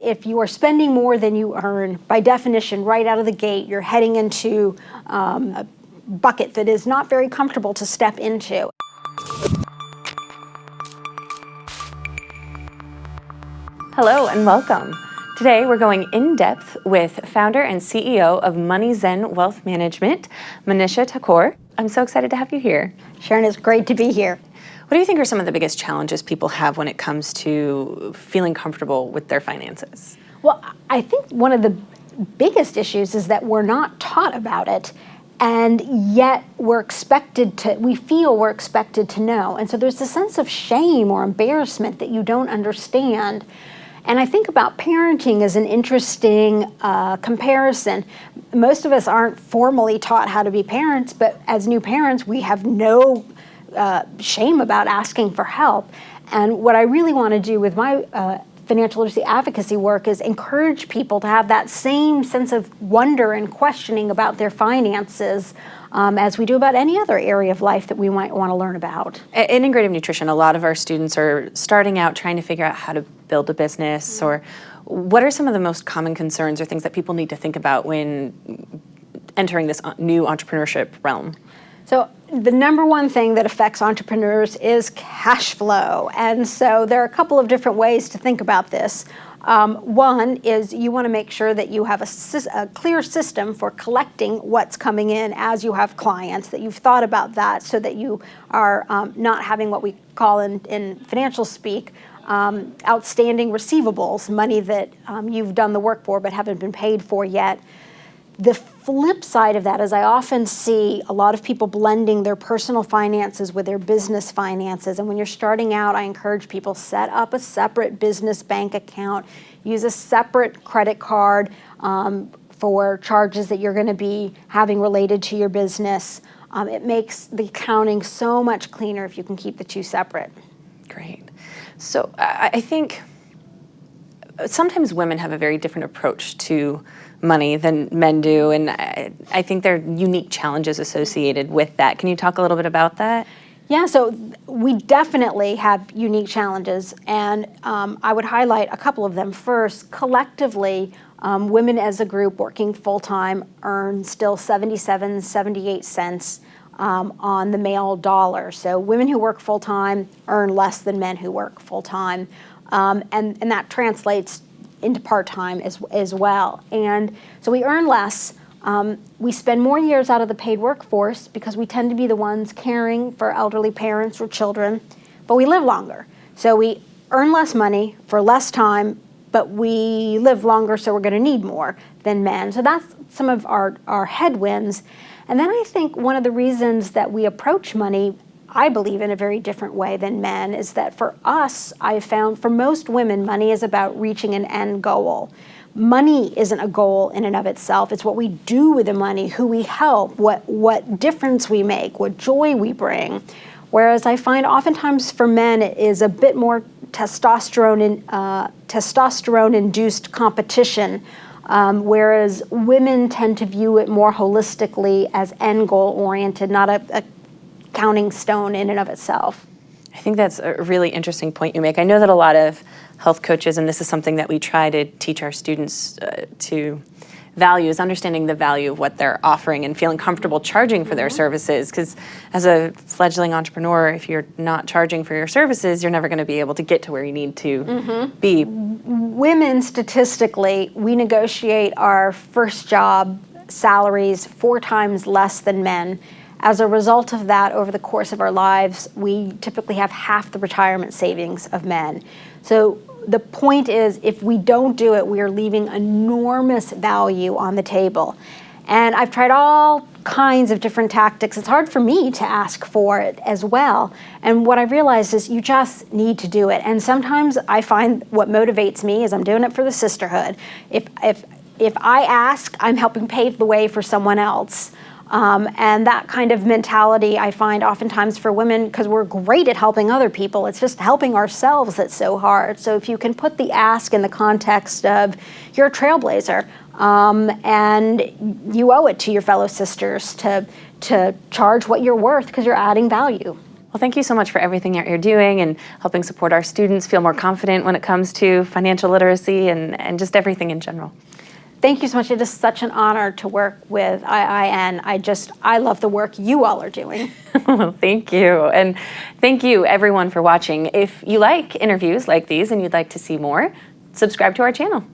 If you are spending more than you earn, by definition, right out of the gate, you're heading into a bucket that is not very comfortable to step into. Hello and welcome. Today we're going in depth with founder and CEO of MoneyZen Wealth Management, Manisha Thakor. I'm so excited to have you here. Sharon, it's great to be here. What do you think are some of the biggest challenges people have when it comes to feeling comfortable with their finances? Well, I think one of the biggest issues is that we're not taught about it, and yet we feel we're expected to know. And so there's a sense of shame or embarrassment that you don't understand. And I think about parenting as an interesting comparison. Most of us aren't formally taught how to be parents, but as new parents, we have no shame about asking for help. And what I really want to do with my financial literacy advocacy work is encourage people to have that same sense of wonder and questioning about their finances as we do about any other area of life that we might want to learn about. In Integrative Nutrition, a lot of our students are starting out trying to figure out how to build a business, or what are some of the most common concerns or things that people need to think about when entering this new entrepreneurship realm? So the number one thing that affects entrepreneurs is cash flow. And so there are a couple of different ways to think about this. One is you want to make sure that you have a clear system for collecting what's coming in as you have clients, that you've thought about that so that you are not having what we call in financial speak, outstanding receivables, money that you've done the work for but haven't been paid for yet. The flip side of that is I often see a lot of people blending their personal finances with their business finances. And when you're starting out, I encourage people set up a separate business bank account, use a separate credit card for charges that you're going to be having related to your business. It makes the accounting so much cleaner if you can keep the two separate. Great. So I think sometimes women have a very different approach to money than men do, and I think there are unique challenges associated with that. Can you talk a little bit about that? Yeah, so we definitely have unique challenges, and I would highlight a couple of them. First, collectively, women as a group working full-time earn still 78 cents on the male dollar. So women who work full-time earn less than men who work full-time, and that translates into part-time as well. And so we earn less. We spend more years out of the paid workforce because we tend to be the ones caring for elderly parents or children, but we live longer. So we earn less money for less time, but we live longer, so we're going to need more than men. So that's some of our headwinds. And then I think one of the reasons that we approach money, I believe, in a very different way than men, is that for us, I've found for most women, money is about reaching an end goal. Money isn't a goal in and of itself. It's what we do with the money, who we help, what difference we make, what joy we bring. Whereas I find oftentimes for men it is a bit more testosterone-induced competition, whereas women tend to view it more holistically as end goal oriented, not a counting stone in and of itself. I think that's a really interesting point you make. I know that a lot of health coaches, and this is something that we try to teach our students to value, is understanding the value of what they're offering and feeling comfortable charging for their services. Because as a fledgling entrepreneur, if you're not charging for your services, you're never going to be able to get to where you need to be. Women, statistically, we negotiate our first job salaries 4 times less than men. As a result of that, over the course of our lives, we typically have half the retirement savings of men. So the point is, if we don't do it, we are leaving enormous value on the table. And I've tried all kinds of different tactics. It's hard for me to ask for it as well. And what I realized is you just need to do it. And sometimes I find what motivates me is I'm doing it for the sisterhood. If I ask, I'm helping pave the way for someone else. And that kind of mentality I find oftentimes for women, because we're great at helping other people, it's just helping ourselves that's so hard. So if you can put the ask in the context of you're a trailblazer, and you owe it to your fellow sisters to charge what you're worth because you're adding value. Well, thank you so much for everything that you're doing and helping support our students feel more confident when it comes to financial literacy and just everything in general. Thank you so much. It is such an honor to work with IIN. I love the work you all are doing. Well, thank you. And thank you, everyone, for watching. If you like interviews like these and you'd like to see more, subscribe to our channel.